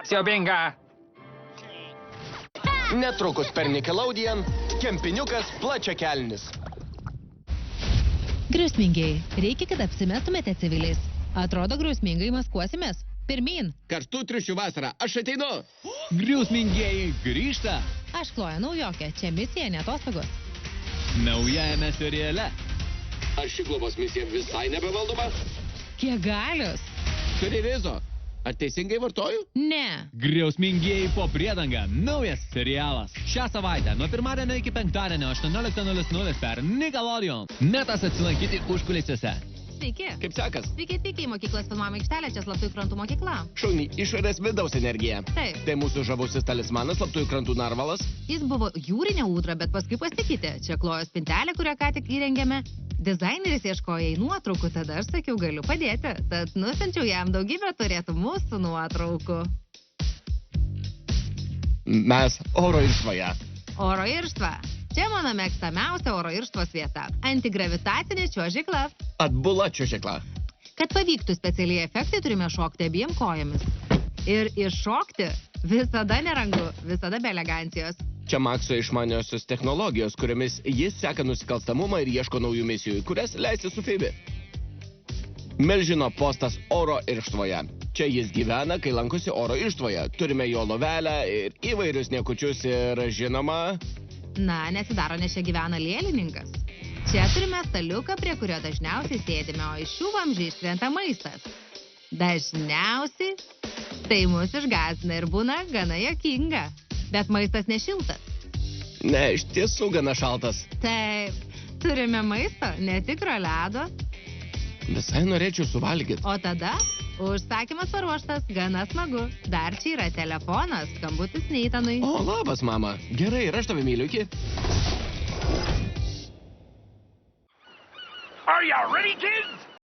Siaubinga. Netrukus per Nickelodeon kempiniukas plačiakelnis. Griausmingiai. Reikia, kad apsimestumėte civiliais. Atrodo, griausmingai maskuosimės. Pirmin. Karštų triušių vasarą. Aš ateinu. Griausmingieji grįžta Aš Kloja Naujokė. Čia misija, ne atostogos. naujajame seriale. Ar ši globos misija visai nebevaldoma? Kiek galios? Turi vizo. Ar teisingai vartoju? Ne. Griausmingieji po priedanga. Naujas serialas. Šią savaitę nuo pirmadienio iki penktadienio 18:00 per Nickelodeon. Metas atsilankyti užkulisiuose. Sveiki. Kaip sekas? Sveiki atvykę į mokyklos filmavimo aikštelę, čia Slaptųjų krantų mokykla. Šauni išorės vidaus energija. Taip. Tai mūsų žavusis talismanas Slaptųjų krantų narvalas. Jis buvo jūrinė ūdra, bet paskui pasikeitė. Čia Klojos spintelė, kurią ką tik įrengėme. Dizaineris ieškojo į nuotraukų, tada aš sakiau, galiu padėti. Tad nusiunčiau jam daugybę turėtų mūsų nuotraukų. Mes oro išvoje. Oro irštva. Čia mano mėgstamiausia oro irštvos vieta. Antigravitacinė čiuožykla. Atbula čiuožykla. Kad pavyktų specialiai efektai, turime šokti abiem kojomis. Ir iššokti visada nerangu, visada be elegancijos. Čia Makso išmaniosios technologijos, kuriomis jis seka nusikalstamumą ir ieško naujų misijų, kurias leisti su Phoebe. Milžino postas oro irštvoje. Čia jis gyvena, kai lankosi oro irštvoje. Turime jo lovelę ir įvairius niekučius ir žinoma... Na, nesidaro, nes čia gyvena lėlininkas. Čia turime staliuką, prie kurio dažniausiai sėdime, o iš šių vamzdžių iškrenta maistas. Dažniausiai tai mus išgąsdina ir būna gana juokinga. Bet maistas nešiltas. Ne, iš tiesų gana šaltas. Taip, turime maisto, netikro ledo. Visai norėčiau suvalgyti. O tada užsakymas paruoštas, gana smagu. Dar čia yra telefonas, skambutis Neitanui. O, labas, mama. Gerai, ir aš tave myliu iki. Are you ready, kids?